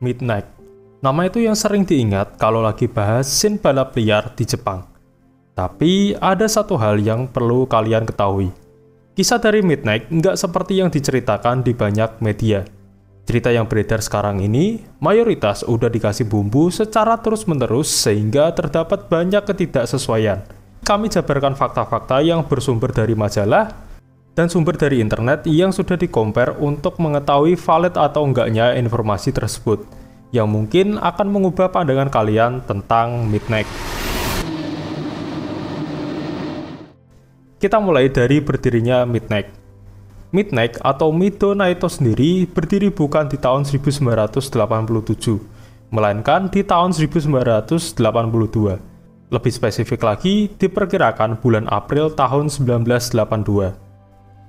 Midnight. Nama itu yang sering diingat kalau lagi bahas scene balap liar di Jepang. Tapi ada satu hal yang perlu kalian ketahui. Kisah dari Midnight nggak seperti yang diceritakan di banyak media. Cerita yang beredar sekarang ini, mayoritas udah dikasih bumbu secara terus-menerus sehingga terdapat banyak ketidaksesuaian. Kami jabarkan fakta-fakta yang bersumber dari majalah dan sumber dari internet yang sudah di-compare untuk mengetahui valid atau enggaknya informasi tersebut, yang mungkin akan mengubah pandangan kalian tentang Midnight. Kita mulai dari berdirinya Midnight. Midnight atau Mido Naito sendiri berdiri bukan di tahun 1987, melainkan di tahun 1982. Lebih spesifik lagi, diperkirakan bulan April tahun 1982.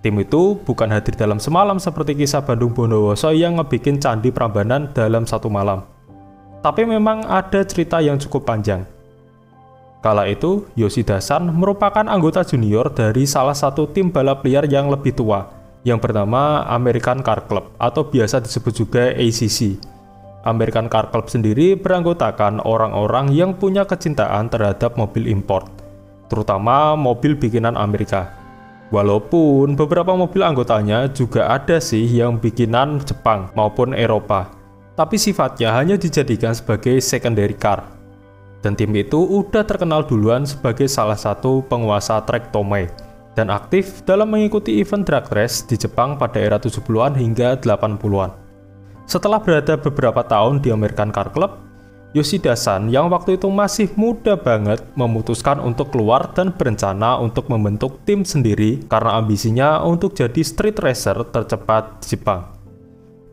Tim itu bukan hadir dalam semalam seperti kisah Bandung Bondowoso yang ngebikin Candi Prambanan dalam satu malam. Tapi memang ada cerita yang cukup panjang. Kala itu, Yoshida-san merupakan anggota junior dari salah satu tim balap liar yang lebih tua, yang bernama American Car Club atau biasa disebut juga ACC. American Car Club sendiri beranggotakan orang-orang yang punya kecintaan terhadap mobil import, terutama mobil bikinan Amerika. Walaupun beberapa mobil anggotanya juga ada sih yang bikinan Jepang maupun Eropa, tapi sifatnya hanya dijadikan sebagai secondary car. Dan tim itu udah terkenal duluan sebagai salah satu penguasa trek Tomei, dan aktif dalam mengikuti event drag race di Jepang pada era 70-an hingga 80-an. Setelah berada beberapa tahun di American Car Club, Yoshida-san yang waktu itu masih muda banget memutuskan untuk keluar dan berencana untuk membentuk tim sendiri karena ambisinya untuk jadi street racer tercepat di Jepang.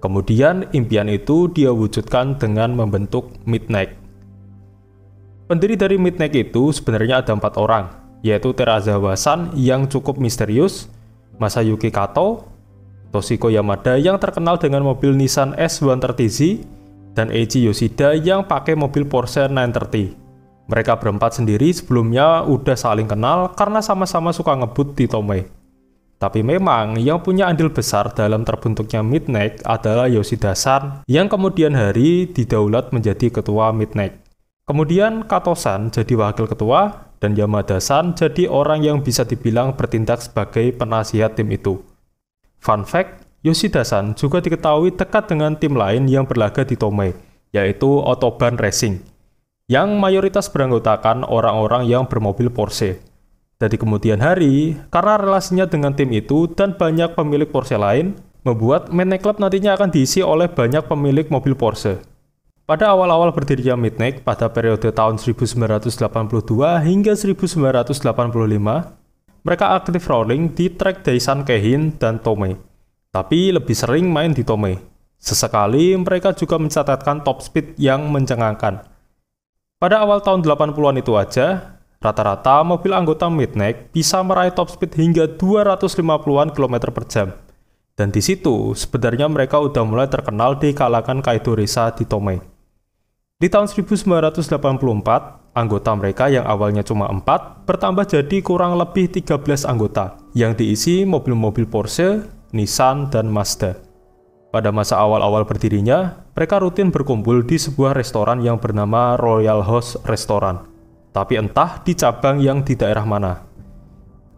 Kemudian impian itu dia wujudkan dengan membentuk Midnight. Pendiri dari Midnight itu sebenarnya ada 4 orang, yaitu Terazawa-san yang cukup misterius, Masayuki Kato, Toshiko Yamada yang terkenal dengan mobil Nissan S130Z, dan Eiji Yoshida yang pakai mobil Porsche 930. Mereka berempat sendiri sebelumnya udah saling kenal karena sama-sama suka ngebut di Tomei. Tapi memang yang punya andil besar dalam terbentuknya Midnight adalah Yoshida-san yang kemudian hari didaulat menjadi ketua Midnight. Kemudian Kato-san jadi wakil ketua dan Yamada-san jadi orang yang bisa dibilang bertindak sebagai penasihat tim itu. Fun fact, Yoshida-san juga diketahui dekat dengan tim lain yang berlaga di Tomei, yaitu Autobahn Racing, yang mayoritas beranggotakan orang-orang yang bermobil Porsche. Dari kemudian hari, karena relasinya dengan tim itu dan banyak pemilik Porsche lain, membuat Midnight Club nantinya akan diisi oleh banyak pemilik mobil Porsche. Pada awal-awal berdirinya Midnight pada periode tahun 1982 hingga 1985, mereka aktif rolling di trek Daisan Keihin dan Tomei, tapi lebih sering main di Tomei. Sesekali mereka juga mencatatkan top speed yang mencengangkan. Pada awal tahun 80-an itu aja, rata-rata mobil anggota Midnight bisa meraih top speed hingga 250-an km per jam. Dan di situ sebenarnya mereka udah mulai terkenal di kalangan Kaido Resa di Tomei. Di tahun 1984, anggota mereka yang awalnya cuma 4 bertambah jadi kurang lebih 13 anggota yang diisi mobil-mobil Porsche, Nissan, dan Mazda. Pada masa awal-awal berdirinya, mereka rutin berkumpul di sebuah restoran yang bernama Royal House Restaurant, tapi entah di cabang yang di daerah mana.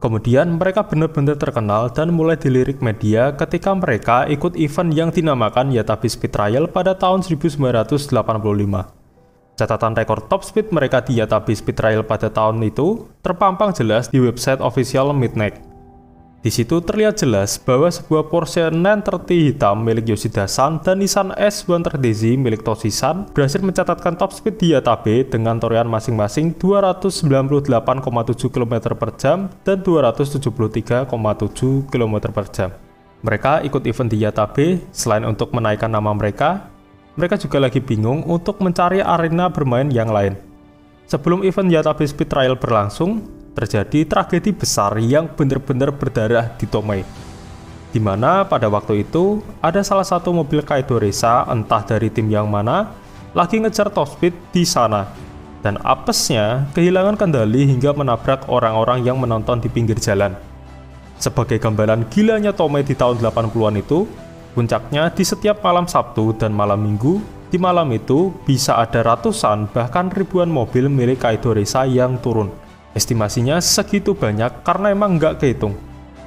Kemudian mereka benar-benar terkenal dan mulai dilirik media ketika mereka ikut event yang dinamakan Yatabe Speed Trial pada tahun 1985. Catatan rekor top speed mereka di Yatabe Speed Trial pada tahun itu terpampang jelas di website official Midnight. Di situ terlihat jelas bahwa sebuah Porsche 930 hitam milik Yoshida-san dan Nissan S130Z milik Toshi-san berhasil mencatatkan top speed di Yatabe dengan torehan masing-masing 298,7 km per jam dan 273,7 km per jam. Mereka ikut event di Yatabe selain untuk menaikkan nama mereka juga lagi bingung untuk mencari arena bermain yang lain. Sebelum event Yatabe Speed Trial berlangsung, terjadi tragedi besar yang benar-benar berdarah di Tomei, di mana pada waktu itu ada salah satu mobil Kaido Resa entah dari tim yang mana lagi ngejar top speed di sana, dan apesnya kehilangan kendali hingga menabrak orang-orang yang menonton di pinggir jalan. Sebagai gambaran gilanya Tomei di tahun 80-an itu, puncaknya di setiap malam Sabtu dan malam Minggu, Di malam itu, bisa ada ratusan bahkan ribuan mobil milik Kaido Reisa yang turun. Estimasinya segitu banyak karena emang nggak kehitung.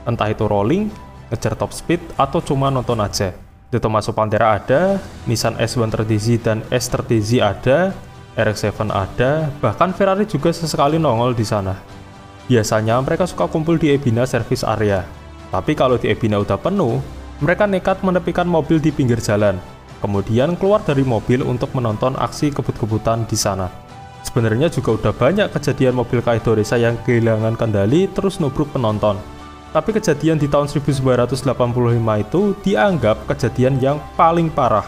Entah itu rolling, ngejar top speed, atau cuma nonton aja. Di Tommaso Pantera ada, Nissan S130Z dan S30Z ada, RX-7 ada, bahkan Ferrari juga sesekali nongol di sana. Biasanya mereka suka kumpul di Ebina Service Area. Tapi kalau di Ebina udah penuh, mereka nekat menepikan mobil di pinggir jalan. Kemudian keluar dari mobil untuk menonton aksi kebut-kebutan di sana. Sebenarnya juga udah banyak kejadian mobil Kaido Reisa yang kehilangan kendali terus nubruk penonton. Tapi kejadian di tahun 1985 itu dianggap kejadian yang paling parah.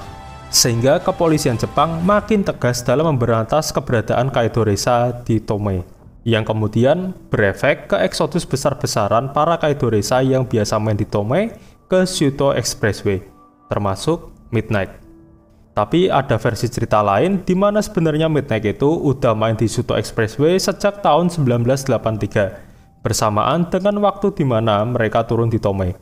Sehingga kepolisian Jepang makin tegas dalam memberantas keberadaan Kaido Reisa di Tomei. Yang kemudian berefek ke eksodus besar-besaran para Kaido Reisa yang biasa main di Tomei ke Shuto Expressway, termasuk Midnight. Tapi ada versi cerita lain di mana sebenarnya Midnight itu udah main di Shuto Expressway sejak tahun 1983, bersamaan dengan waktu di mana mereka turun di Tomei.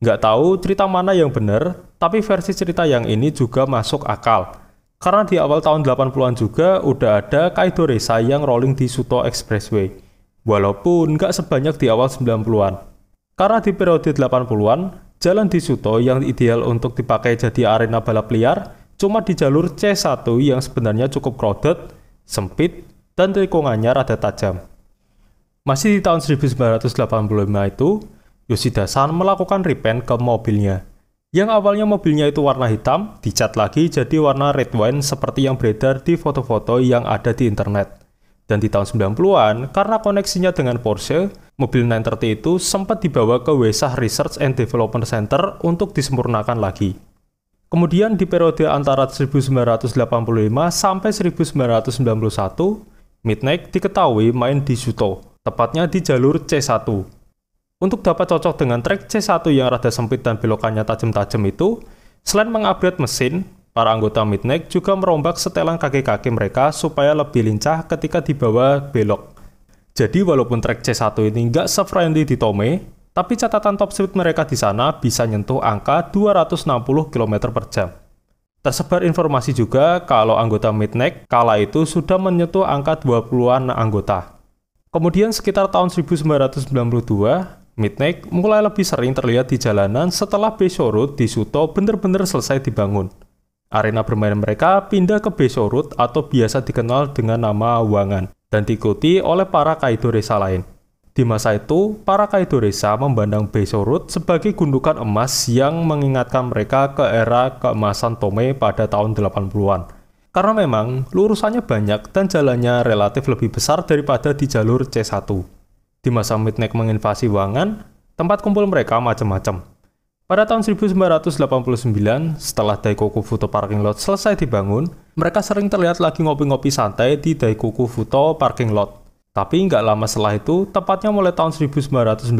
Nggak tahu cerita mana yang benar, tapi versi cerita yang ini juga masuk akal. Karena di awal tahun 80-an juga udah ada Kaido Reisa yang rolling di Shuto Expressway, walaupun nggak sebanyak di awal 90-an. Karena di periode 80-an, jalan di Shuto yang ideal untuk dipakai jadi arena balap liar cuma di jalur C1 yang sebenarnya cukup crowded, sempit, dan tikungannya rada tajam. Masih di tahun 1985 itu, Yoshida-san melakukan repaint ke mobilnya. Yang awalnya mobilnya itu warna hitam, dicat lagi jadi warna red wine seperti yang beredar di foto-foto yang ada di internet. Dan di tahun 90-an, karena koneksinya dengan Porsche, mobil 930 itu sempat dibawa ke Weisach Research and Development Center untuk disempurnakan lagi. Kemudian di periode antara 1985 sampai 1991, Midnight diketahui main di Shuto, tepatnya di jalur C1. Untuk dapat cocok dengan trek C1 yang rada sempit dan belokannya tajam-tajam itu, selain mengupgrade mesin, para anggota Midnight juga merombak setelan kaki-kaki mereka supaya lebih lincah ketika dibawa belok. Jadi walaupun trek C1 ini nggak se-friendly di Tomei, tapi catatan top speed mereka di sana bisa nyentuh angka 260 km per jam. Tersebar informasi juga kalau anggota Midnight kala itu sudah menyentuh angka 20-an anggota. Kemudian sekitar tahun 1992, Midnight mulai lebih sering terlihat di jalanan setelah Beisho Road di Shuto benar-benar selesai dibangun. Arena bermain mereka pindah ke Beisho Road atau biasa dikenal dengan nama Wangan dan diikuti oleh para Kaido Reisa lain. Di masa itu, para Kaido Reisa memandang Beisho Road sebagai gundukan emas yang mengingatkan mereka ke era keemasan Tomei pada tahun 80-an. Karena memang lurusannya banyak dan jalannya relatif lebih besar daripada di jalur C1. Di masa Midnight menginvasi Wangan, tempat kumpul mereka macam-macam. Pada tahun 1989, setelah Daikoku Futo Parking Lot selesai dibangun, mereka sering terlihat lagi ngopi-ngopi santai di Daikoku Futo Parking Lot. Tapi nggak lama setelah itu, tepatnya mulai tahun 1992,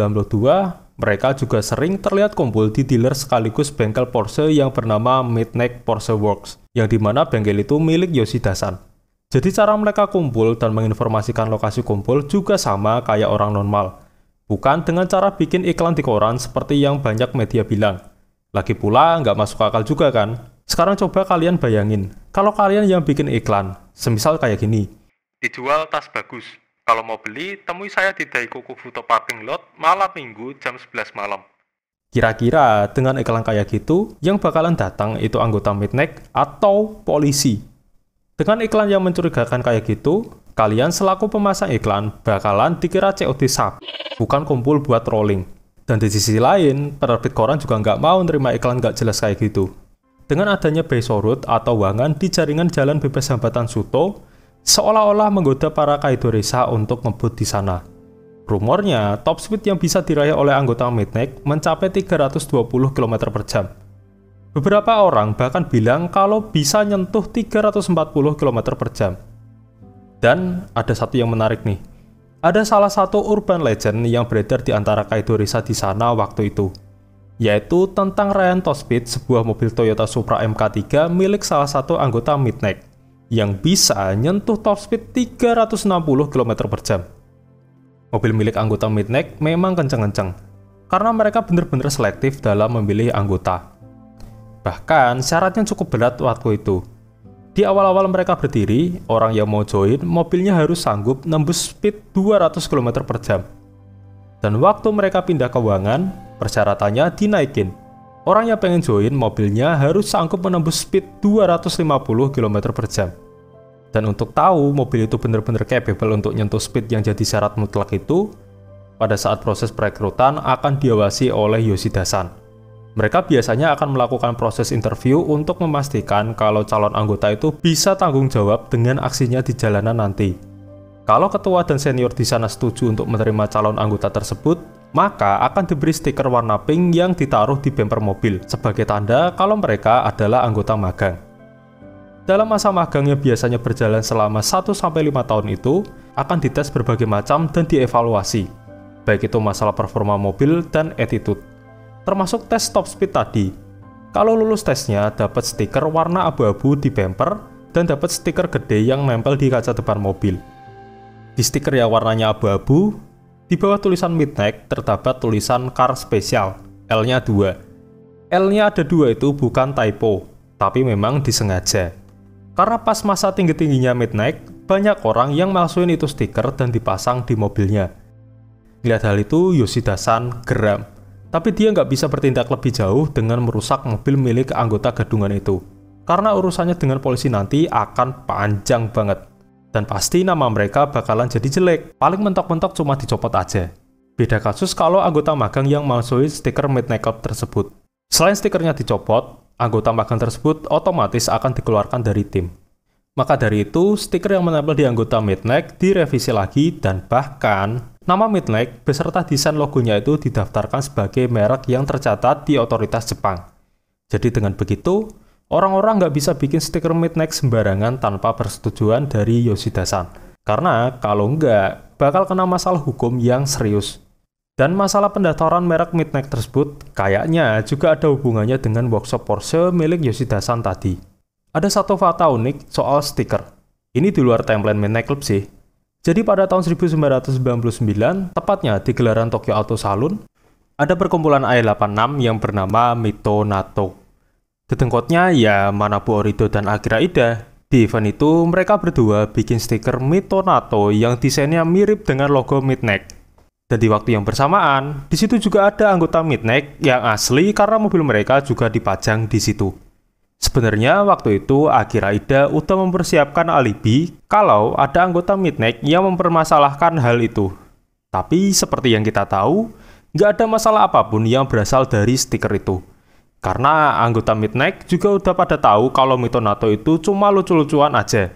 mereka juga sering terlihat kumpul di dealer sekaligus bengkel Porsche yang bernama Midnight Porsche Works, yang dimana bengkel itu milik Yoshida-san. Jadi cara mereka kumpul dan menginformasikan lokasi kumpul juga sama kayak orang normal. Bukan dengan cara bikin iklan di koran seperti yang banyak media bilang. Lagi pula nggak masuk akal juga kan? Sekarang coba kalian bayangin, kalau kalian yang bikin iklan, semisal kayak gini. Dijual tas bagus. Kalau mau beli, temui saya di Daikoku Futo Parking Lot malam minggu jam 11 malam. Kira-kira dengan iklan kayak gitu, yang bakalan datang itu anggota Midnight atau polisi. Dengan iklan yang mencurigakan kayak gitu, kalian selaku pemasang iklan bakalan dikira COD SAP, bukan kumpul buat rolling. Dan di sisi lain, penerbit koran juga nggak mau nerima iklan nggak jelas kayak gitu. Dengan adanya Beisho Road atau Wangan di jaringan jalan bebas hambatan Shuto, seolah-olah menggoda para Kaido Reisa untuk ngebut di sana. Rumornya, top speed yang bisa diraih oleh anggota Midnight mencapai 320 km per jam. Beberapa orang bahkan bilang kalau bisa nyentuh 340 km per jam. Dan ada satu yang menarik nih. Ada salah satu urban legend yang beredar di antara Kaido Reisa di sana waktu itu, yaitu tentang raihan top speed sebuah mobil Toyota Supra MK3 milik salah satu anggota Midnight, yang bisa nyentuh top speed 360 km per jam. Mobil milik anggota Midnight memang kenceng-kenceng, karena mereka benar-benar selektif dalam memilih anggota. Bahkan syaratnya cukup berat waktu itu. Di awal-awal mereka berdiri, orang yang mau join mobilnya harus sanggup nembus speed 200 km per jam. Dan waktu mereka pindah keuangan, persyaratannya dinaikin. Orang yang pengen join mobilnya harus sanggup menembus speed 250 km per jam. Dan untuk tahu mobil itu benar-benar capable untuk nyentuh speed yang jadi syarat mutlak itu, pada saat proses perekrutan akan diawasi oleh Yoshida-san. Mereka biasanya akan melakukan proses interview untuk memastikan kalau calon anggota itu bisa tanggung jawab dengan aksinya di jalanan nanti. Kalau ketua dan senior di sana setuju untuk menerima calon anggota tersebut, maka akan diberi stiker warna pink yang ditaruh di bumper mobil sebagai tanda kalau mereka adalah anggota magang. Dalam masa magang yang biasanya berjalan selama 1-5 tahun itu, akan dites berbagai macam dan dievaluasi, baik itu masalah performa mobil dan attitude. Termasuk tes top speed tadi. Kalau lulus tesnya, dapat stiker warna abu-abu di bumper dan dapat stiker gede yang nempel di kaca depan mobil. Di stiker yang warnanya abu-abu, di bawah tulisan Midnight terdapat tulisan Car Special, L-nya 2. L-nya ada 2 itu bukan typo, tapi memang disengaja. Karena pas masa tinggi-tingginya Midnight, banyak orang yang masukin itu stiker dan dipasang di mobilnya. Lihat hal itu, Yoshida-san geram. Tapi dia nggak bisa bertindak lebih jauh dengan merusak mobil milik anggota gadungan itu. Karena urusannya dengan polisi nanti akan panjang banget. Dan pasti nama mereka bakalan jadi jelek. Paling mentok-mentok cuma dicopot aja. Beda kasus kalau anggota magang yang masukin stiker Midnight Club tersebut. Selain stikernya dicopot, anggota magang tersebut otomatis akan dikeluarkan dari tim. Maka dari itu, stiker yang menempel di anggota Midnight direvisi lagi dan bahkan nama Midnight beserta desain logonya itu didaftarkan sebagai merek yang tercatat di otoritas Jepang. Jadi dengan begitu, orang-orang nggak bisa bikin stiker Midnight sembarangan tanpa persetujuan dari Yoshida-san. Karena kalau nggak, bakal kena masalah hukum yang serius. Dan masalah pendaftaran merek Midnight tersebut kayaknya juga ada hubungannya dengan workshop Porsche milik Yoshida-san tadi. Ada satu fakta unik soal stiker. Ini di luar timeline Midnight Club sih. Jadi pada tahun 1999, tepatnya di gelaran Tokyo Auto Saloon, ada perkumpulan AI86 yang bernama Mito Nato. Dedengkotnya ya Manabu Orido dan Akira Ida. Di event itu, mereka berdua bikin stiker Mito Nato yang desainnya mirip dengan logo Midnight. Dan di waktu yang bersamaan, di situ juga ada anggota Midnight yang asli karena mobil mereka juga dipajang di situ. Sebenarnya waktu itu Akira Ida udah mempersiapkan alibi kalau ada anggota Midnight yang mempermasalahkan hal itu. Tapi seperti yang kita tahu, nggak ada masalah apapun yang berasal dari stiker itu. Karena anggota Midnight juga udah pada tahu kalau Mito Nato itu cuma lucu-lucuan aja.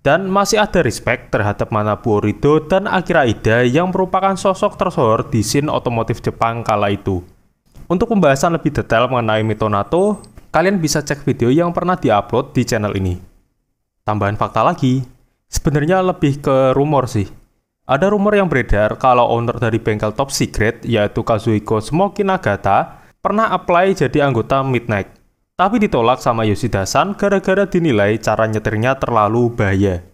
Dan masih ada respect terhadap Manabu Orido dan Akira Ida yang merupakan sosok tersohor di scene otomotif Jepang kala itu. Untuk pembahasan lebih detail mengenai Mito Nato, kalian bisa cek video yang pernah diupload di channel ini. Tambahan fakta lagi, sebenarnya lebih ke rumor sih. Ada rumor yang beredar kalau owner dari bengkel Top Secret, yaitu Kazuhiko Smoky Nagata, pernah apply jadi anggota Midnight. Tapi ditolak sama Yoshida-san gara-gara dinilai cara nyetirnya terlalu bahaya.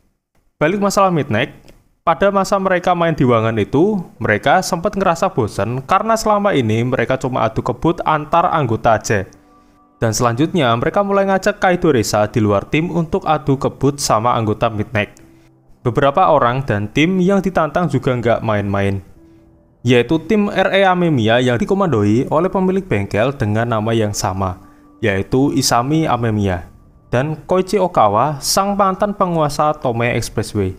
Balik masalah Midnight, pada masa mereka main di Wangan itu, mereka sempat ngerasa bosan karena selama ini mereka cuma adu kebut antar anggota aja. Dan selanjutnya, mereka mulai ngajak Kaido Reza di luar tim untuk adu kebut sama anggota Midnight. Beberapa orang dan tim yang ditantang juga nggak main-main, yaitu tim RE Amemiya yang dikomandoi oleh pemilik bengkel dengan nama yang sama, yaitu Isami Amemiya, dan Koichi Okawa, sang mantan penguasa Tomei Expressway.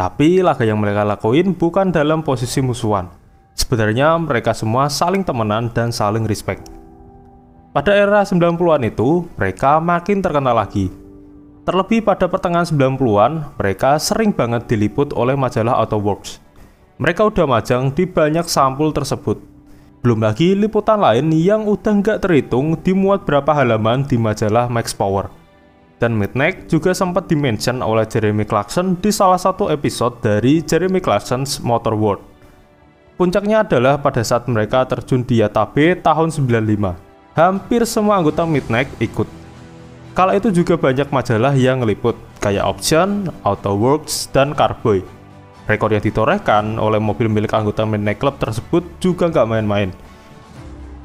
Tapi laga yang mereka lakuin bukan dalam posisi musuhan. Sebenarnya mereka semua saling temenan dan saling respect. Pada era 90-an itu, mereka makin terkenal lagi. Terlebih pada pertengahan 90-an, mereka sering banget diliput oleh majalah Autoworks. Mereka udah majang di banyak sampul tersebut. Belum lagi liputan lain yang udah nggak terhitung dimuat berapa halaman di majalah Max Power. Dan Midnight juga sempat dimention oleh Jeremy Clarkson di salah satu episode dari Jeremy Clarkson's Motor World. Puncaknya adalah pada saat mereka terjun di Yatabe tahun 95. Hampir semua anggota Midnight ikut. Kala itu juga banyak majalah yang ngeliput, kayak Option, Autoworks, dan Carboy. Rekor yang ditorehkan oleh mobil milik anggota Midnight Club tersebut juga nggak main-main.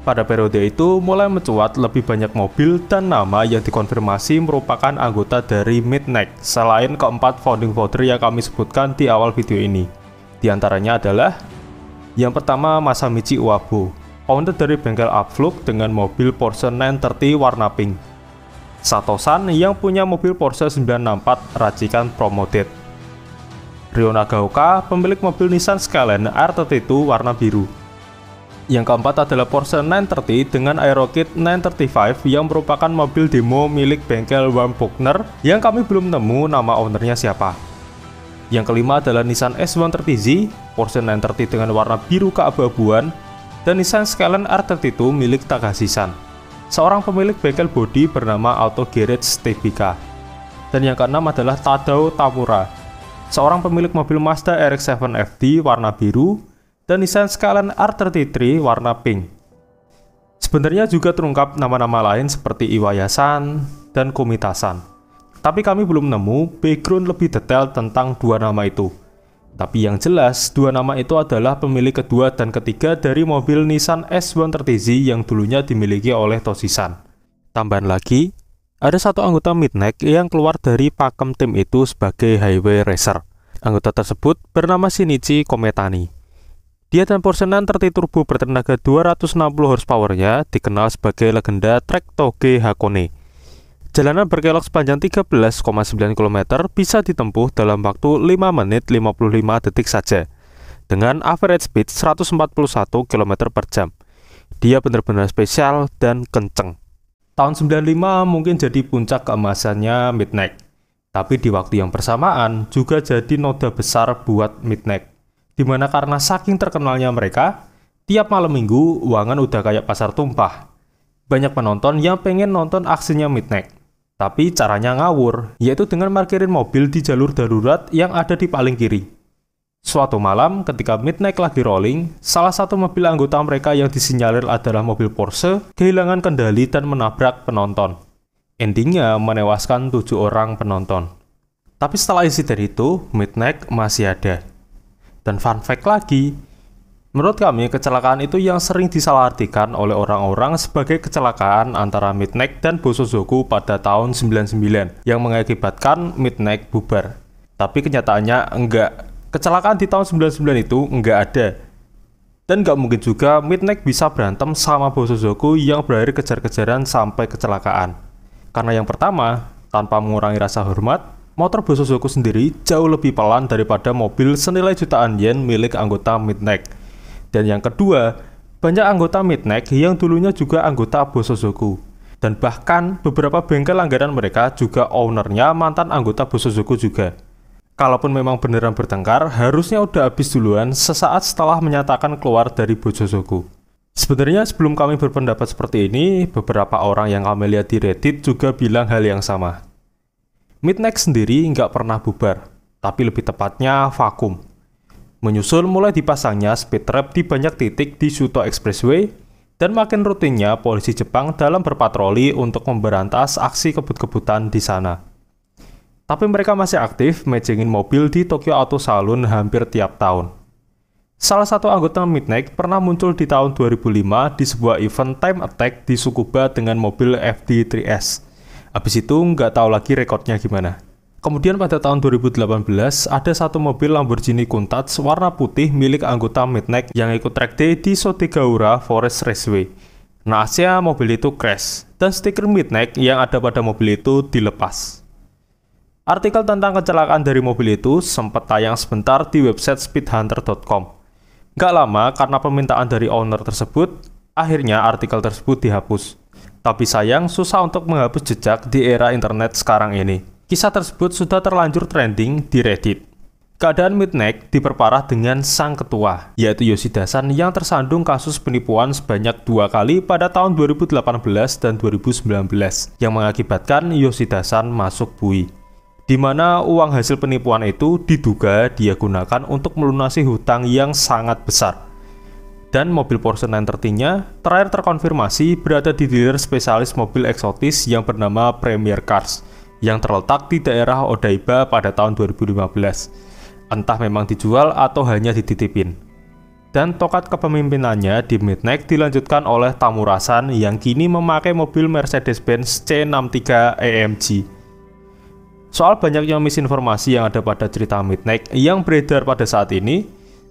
Pada periode itu mulai mencuat lebih banyak mobil dan nama yang dikonfirmasi merupakan anggota dari Midnight selain keempat founding father yang kami sebutkan di awal video ini. Di antaranya adalah yang pertama Masamichi Uwabo, owner dari bengkel Upflug dengan mobil Porsche 930 warna pink. Sato-san yang punya mobil Porsche 964 racikan Promoted. Ryo Nagaoka, pemilik mobil Nissan Skyline R32 warna biru. Yang keempat adalah Porsche 930 dengan Aerokit 935 yang merupakan mobil demo milik bengkel Warm Buckner yang kami belum nemu nama ownernya siapa. Yang kelima adalah Nissan S130Z, Porsche 930 dengan warna biru keabu-abuan, dan Nissan Skyline R32 milik Takahashi-san, seorang pemilik bengkel bodi bernama Auto Garage Tbk. Dan yang keenam adalah Tadao Tamura, seorang pemilik mobil Mazda RX-7 FD warna biru, dan Nissan Skyline R33 warna pink. Sebenarnya juga terungkap nama-nama lain seperti Iwaya-san dan Komita-san. Tapi kami belum nemu background lebih detail tentang dua nama itu. Tapi yang jelas, dua nama itu adalah pemilik kedua dan ketiga dari mobil Nissan S130Z yang dulunya dimiliki oleh Toshi-san. Tambahan lagi, ada satu anggota Midnight yang keluar dari pakem tim itu sebagai highway racer. Anggota tersebut bernama Shinichi Kometani. Dia dan Porsche 930 Turbo bertenaga 260 horsepower-nya dikenal sebagai legenda Trek Toge Hakone. Jalanan berkelok sepanjang 13,9 km bisa ditempuh dalam waktu 5 menit 55 detik saja, dengan average speed 141 km per jam. Dia benar-benar spesial dan kenceng. Tahun 95 mungkin jadi puncak keemasannya Midnight, tapi di waktu yang bersamaan juga jadi noda besar buat Midnight. Dimana karena saking terkenalnya mereka, tiap malam minggu uangan udah kayak pasar tumpah. Banyak penonton yang pengen nonton aksinya Midnight, tapi caranya ngawur, yaitu dengan parkirin mobil di jalur darurat yang ada di paling kiri. Suatu malam, ketika Midnight lagi rolling, salah satu mobil anggota mereka yang disinyalir adalah mobil Porsche kehilangan kendali dan menabrak penonton. Endingnya menewaskan 7 orang penonton. Tapi setelah insiden itu, Midnight masih ada. Dan fun fact lagi, menurut kami kecelakaan itu yang sering disalahartikan oleh orang-orang sebagai kecelakaan antara Midnight dan Bosozoku pada tahun 99 yang mengakibatkan Midnight bubar. Tapi kenyataannya enggak. Kecelakaan di tahun 99 itu enggak ada. Dan enggak mungkin juga Midnight bisa berantem sama Bosozoku yang berakhir kejar-kejaran sampai kecelakaan. Karena yang pertama, tanpa mengurangi rasa hormat, motor Bosozoku sendiri jauh lebih pelan daripada mobil senilai jutaan yen milik anggota Midnight. Dan yang kedua, banyak anggota Midnight yang dulunya juga anggota Bosozoku. Dan bahkan beberapa bengkel langganan mereka juga ownernya mantan anggota Bosozoku juga. Kalaupun memang beneran bertengkar, harusnya udah habis duluan sesaat setelah menyatakan keluar dari Bosozoku. Sebenarnya sebelum kami berpendapat seperti ini, beberapa orang yang kami lihat di Reddit juga bilang hal yang sama. Midnight sendiri nggak pernah bubar, tapi lebih tepatnya vakum. Menyusul mulai dipasangnya speed trap di banyak titik di Shuto Expressway, dan makin rutinnya polisi Jepang dalam berpatroli untuk memberantas aksi kebut-kebutan di sana. Tapi mereka masih aktif mejengin mobil di Tokyo Auto Saloon hampir tiap tahun. Salah satu anggota Midnight pernah muncul di tahun 2005 di sebuah event Time Attack di Tsukuba dengan mobil FD3S. Habis itu nggak tahu lagi rekodnya gimana. Kemudian pada tahun 2018 ada satu mobil Lamborghini Countach warna putih milik anggota Midnight yang ikut track day di Sotegaura Forest Raceway. Naasnya mobil itu crash dan stiker Midnight yang ada pada mobil itu dilepas. Artikel tentang kecelakaan dari mobil itu sempat tayang sebentar di website speedhunter.com. Nggak lama karena permintaan dari owner tersebut, akhirnya artikel tersebut dihapus. Tapi sayang, susah untuk menghapus jejak di era internet sekarang ini. Kisah tersebut sudah terlanjur trending di Reddit. Keadaan Midnight diperparah dengan sang ketua, yaitu Yoshida-san yang tersandung kasus penipuan sebanyak 2 kali pada tahun 2018 dan 2019, yang mengakibatkan Yoshida-san masuk bui. Di mana uang hasil penipuan itu diduga dia gunakan untuk melunasi hutang yang sangat besar. Dan mobil Porsche 930-nya terakhir terkonfirmasi berada di dealer spesialis mobil eksotis yang bernama Premier Cars yang terletak di daerah Odaiba pada tahun 2015. Entah memang dijual atau hanya dititipin. Dan tokat kepemimpinannya di Midnight dilanjutkan oleh Tamurasan yang kini memakai mobil Mercedes-Benz C63 AMG. Soal banyaknya misinformasi yang ada pada cerita Midnight yang beredar pada saat ini,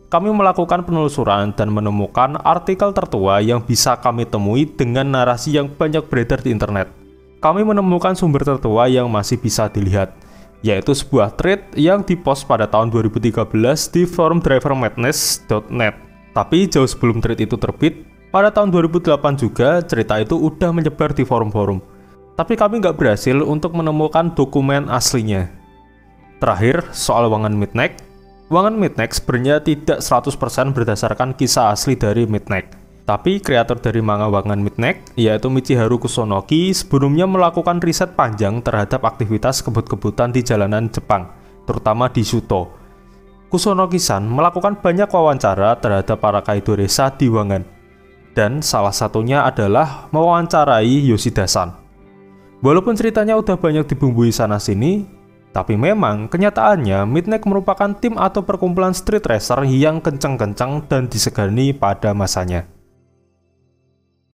kami melakukan penelusuran dan menemukan artikel tertua yang bisa kami temui dengan narasi yang banyak beredar di internet. Kami menemukan sumber tertua yang masih bisa dilihat, yaitu sebuah thread yang dipost pada tahun 2013 di forum drivermadness.net. Tapi jauh sebelum thread itu terbit, pada tahun 2008 juga cerita itu udah menyebar di forum-forum. Tapi kami nggak berhasil untuk menemukan dokumen aslinya. Terakhir, soal Wangan Midnight. Wangan Midnight sebenarnya tidak 100% berdasarkan kisah asli dari Midnight. Tapi kreator dari manga Wangan Midnight, yaitu Michiharu Kusunoki, sebelumnya melakukan riset panjang terhadap aktivitas kebut-kebutan di jalanan Jepang, terutama di Shuto. Kusunoki-san melakukan banyak wawancara terhadap para kaido desa di Wangan. Dan salah satunya adalah mewawancarai Yoshida-san. Walaupun ceritanya udah banyak dibumbui sana-sini, tapi memang kenyataannya Midnight merupakan tim atau perkumpulan street racer yang kencang-kencang dan disegani pada masanya.